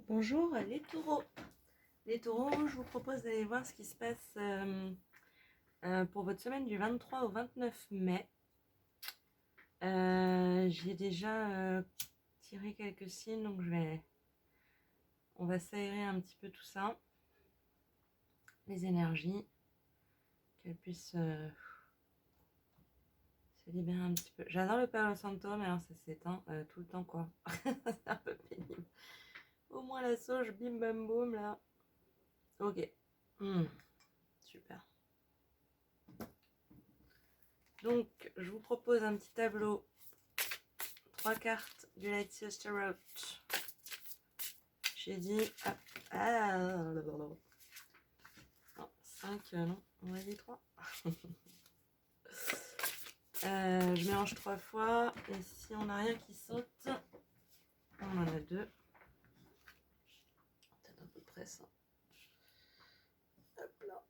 Bonjour les taureaux. Les taureaux, je vous propose d'aller voir ce qui se passe pour votre semaine du 23 au 29 mai. J'ai déjà tiré quelques signes, donc on va s'aérer un petit peu tout ça. Les énergies, qu'elles puissent se libérer un petit peu. J'adore le Palo Santo, mais alors ça s'éteint tout le temps quoi. C'est un peu pénible. Au moins la sauge, bim bam boum là. Ok. Super. Donc, je vous propose un petit tableau. 3 cartes du Light Sister Tarot. J'ai dit... non, 5, non, on a dit 3. Je mélange 3 fois. Et si on n'a rien qui saute, on en a 2. Peut-être à peu près ça. Hop là.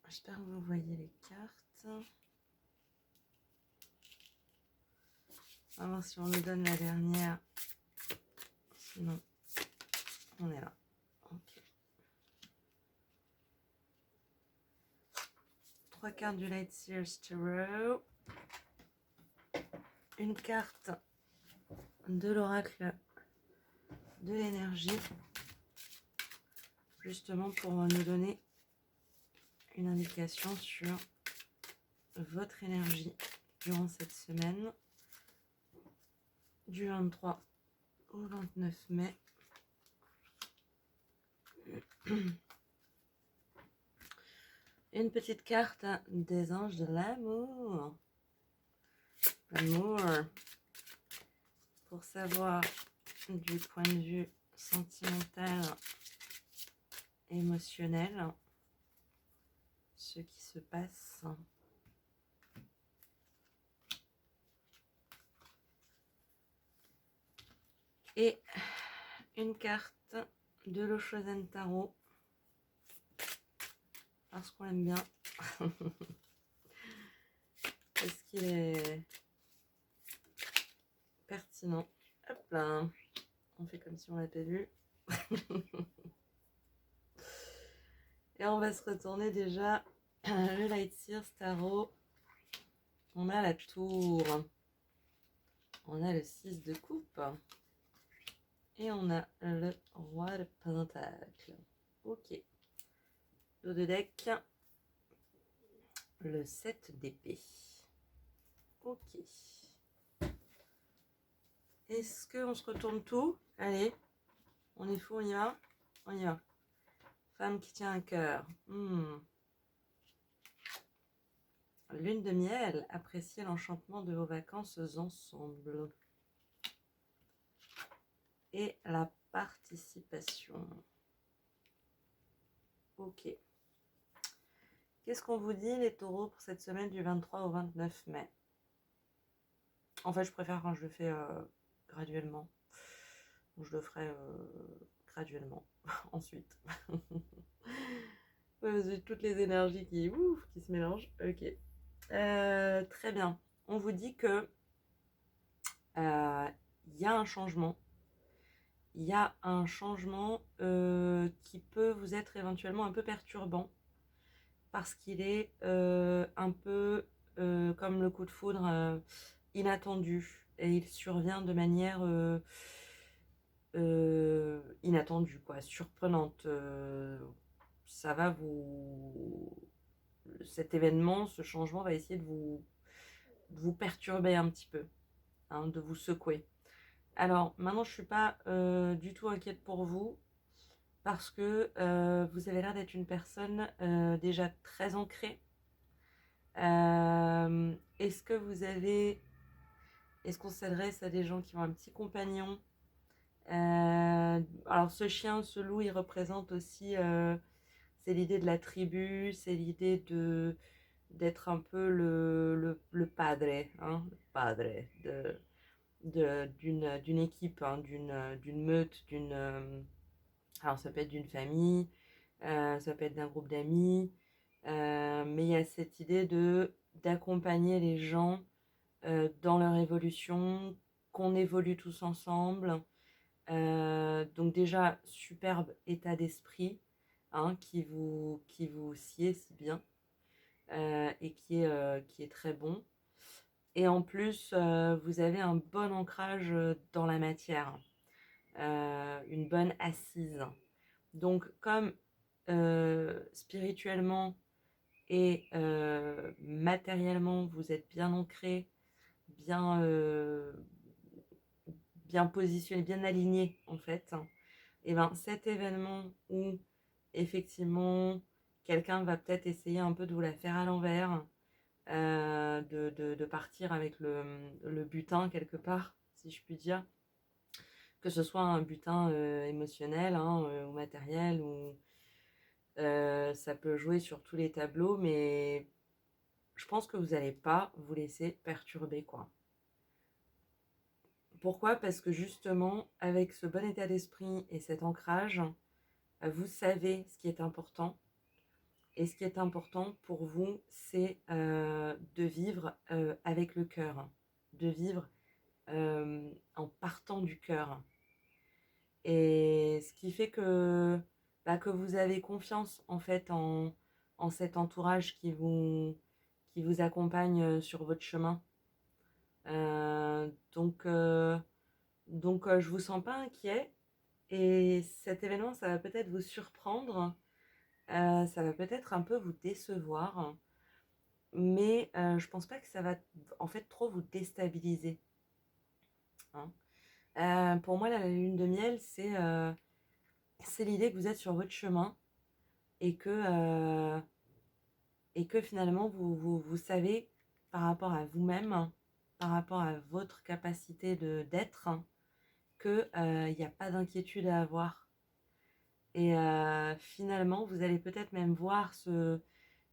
J'espère que vous voyez les cartes. On va voir si on nous donne la dernière. Sinon, on est là. Ok. 3 cartes du Light Sears Tarot. Une carte de l'oracle de l'énergie. Justement pour nous donner une indication sur votre énergie durant cette semaine du 23 au 29 mai. Une petite carte des anges de l'amour. L'amour. Pour savoir du point de vue sentimental, émotionnel, ce qui se passe. Et une carte de l'Oshozen Tarot. Parce qu'on l'aime bien. Parce qu'il est pertinent. Hop là. On fait comme si on l'avait vu. Et on va se retourner déjà le Light Sears Tarot. On a la tour. On a le 6 de coupe. Et on a le roi de pentacle. Ok. Dos de deck. Le 7 d'épée. Ok. Est-ce qu'on se retourne tout? Allez. On est fou, on y va? On y va. Femme qui tient un cœur. Lune de miel. Appréciez l'enchantement de vos vacances ensemble. Et la participation. Ok. Qu'est-ce qu'on vous dit les taureaux pour cette semaine du 23 au 29 mai? En fait, je préfère quand je le fais graduellement. Donc, je le ferai graduellement ensuite. Ouais, toutes les énergies qui se mélangent. Ok. Très bien. On vous dit que y a un changement. Il y a un changement qui peut vous être éventuellement un peu perturbant parce qu'il est un peu comme le coup de foudre inattendu et il survient de manière inattendue, quoi, surprenante. Ça va cet événement, ce changement va essayer de vous perturber un petit peu, hein, de vous secouer. Alors maintenant, je ne suis pas du tout inquiète pour vous parce que vous avez l'air d'être une personne déjà très ancrée. Est-ce qu'on s'adresse à des gens qui ont un petit compagnon? Alors ce chien, ce loup, il représente aussi, c'est l'idée de la tribu, c'est l'idée d'être un peu le padre, hein, le padre d'une équipe, hein, d'une meute, alors ça peut être d'une famille, ça peut être d'un groupe d'amis, mais il y a cette idée d'accompagner les gens dans leur évolution, qu'on évolue tous ensemble. Donc Donc déjà, superbe état d'esprit, hein, qui vous sied si bien et qui est très bon. Et en plus, vous avez un bon ancrage dans la matière, une bonne assise. Donc comme spirituellement et matériellement, vous êtes bien ancré, bien, bien positionné, bien aligné en fait, et ben cet événement où effectivement quelqu'un va peut-être essayer un peu de vous la faire à l'envers, de partir avec le butin quelque part, si je puis dire, que ce soit un butin émotionnel hein, ou matériel, ou ça peut jouer sur tous les tableaux, mais je pense que vous n'allez pas vous laisser perturber, quoi. Pourquoi? Parce que justement, avec ce bon état d'esprit et cet ancrage, vous savez ce qui est important. Et ce qui est important pour vous, c'est de vivre avec le cœur, de vivre en partant du cœur. Et ce qui fait que vous avez confiance en fait en cet entourage qui vous accompagne sur votre chemin. Donc, je vous sens pas inquiet. Et cet événement, ça va peut-être vous surprendre, ça va peut-être un peu vous décevoir, mais je pense pas que ça va en fait trop vous déstabiliser, hein. Pour moi, la lune de miel, c'est l'idée que vous êtes sur votre chemin et que finalement, vous savez par rapport à vous-même, par rapport à votre capacité d'être, qu'il n'y a pas d'inquiétude à avoir. Et finalement, vous allez peut-être même voir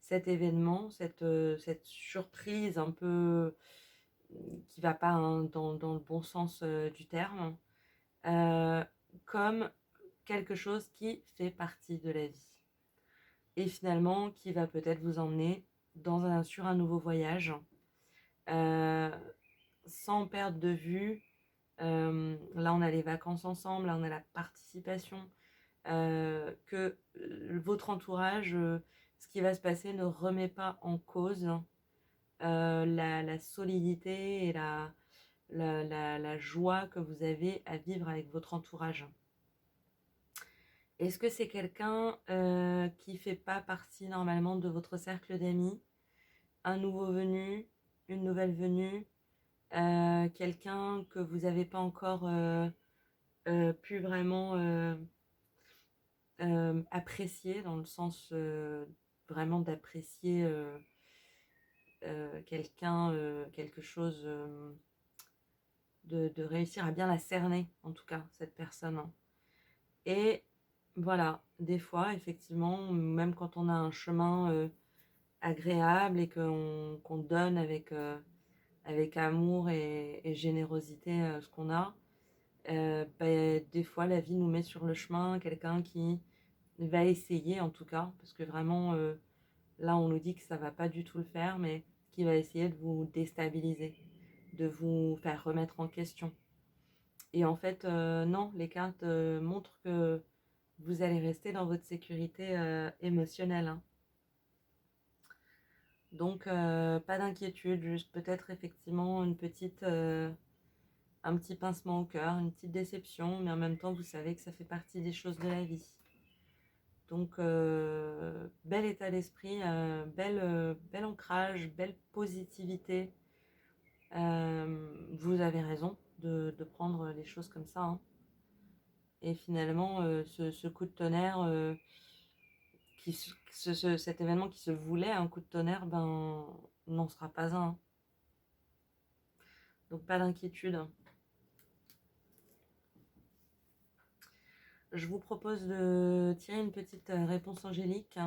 cet événement, cette surprise un peu qui va pas hein, dans le bon sens du terme, euh, comme quelque chose qui fait partie de la vie. Et finalement, qui va peut-être vous emmener sur un nouveau voyage, euh, sans perdre de vue. Là, on a les vacances ensemble, là, on a la participation, que votre entourage, ce qui va se passer ne remet pas en cause la solidité et la joie que vous avez à vivre avec votre entourage. Est-ce que c'est quelqu'un qui ne fait pas partie normalement de votre cercle d'amis? Un nouveau venu, une nouvelle venue, quelqu'un que vous n'avez pas encore pu vraiment apprécier, dans le sens vraiment d'apprécier quelqu'un, quelque chose, de réussir à bien la cerner, en tout cas, cette personne, hein. Et voilà, des fois, effectivement, même quand on a un chemin agréable et qu'on donne avec amour et générosité ce qu'on a, des fois, la vie nous met sur le chemin quelqu'un qui va essayer, en tout cas, parce que vraiment, là, on nous dit que ça va pas du tout le faire, mais qui va essayer de vous déstabiliser, de vous faire remettre en question. Et en fait, non, les cartes montrent que vous allez rester dans votre sécurité émotionnelle, hein. Donc, pas d'inquiétude, juste peut-être effectivement un petit pincement au cœur, une petite déception, mais en même temps, vous savez que ça fait partie des choses de la vie. Donc, bel état d'esprit, bel ancrage, belle positivité. Vous avez raison de prendre les choses comme ça, hein. Et finalement, ce coup de tonnerre, cet événement qui se voulait un coup de tonnerre, ben, n'en sera pas un. Donc, pas d'inquiétude. Je vous propose de tirer une petite réponse angélique.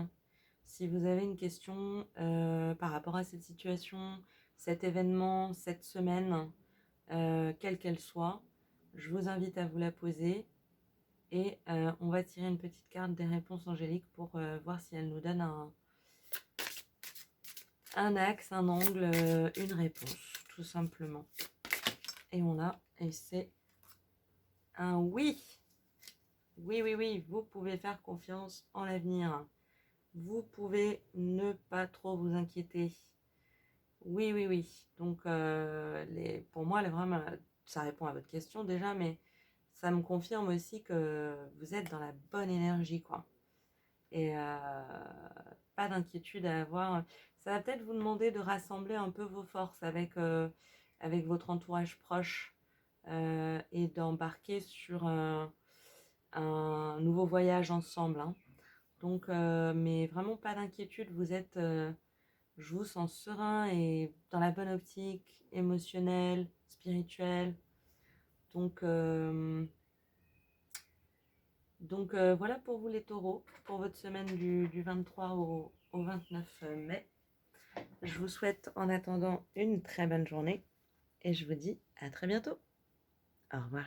Si vous avez une question par rapport à cette situation, cet événement, cette semaine, quelle qu'elle soit, je vous invite à vous la poser et on va tirer une petite carte des réponses angéliques pour voir si elle nous donne un axe, un angle, une réponse, tout simplement. Et et c'est un oui. Oui, oui, oui, vous pouvez faire confiance en l'avenir. Vous pouvez ne pas trop vous inquiéter. Oui, oui, oui. Donc, pour moi, vraiment, ça répond à votre question déjà, mais ça me confirme aussi que vous êtes dans la bonne énergie, quoi. Et pas d'inquiétude à avoir. Ça va peut-être vous demander de rassembler un peu vos forces avec votre entourage proche et d'embarquer sur un nouveau voyage ensemble, hein. Donc, mais vraiment pas d'inquiétude, je vous sens serein et dans la bonne optique émotionnelle, spirituelle. Donc, voilà pour vous les taureaux, pour votre semaine du 23 au 29 mai. Je vous souhaite en attendant une très bonne journée et je vous dis à très bientôt. Au revoir.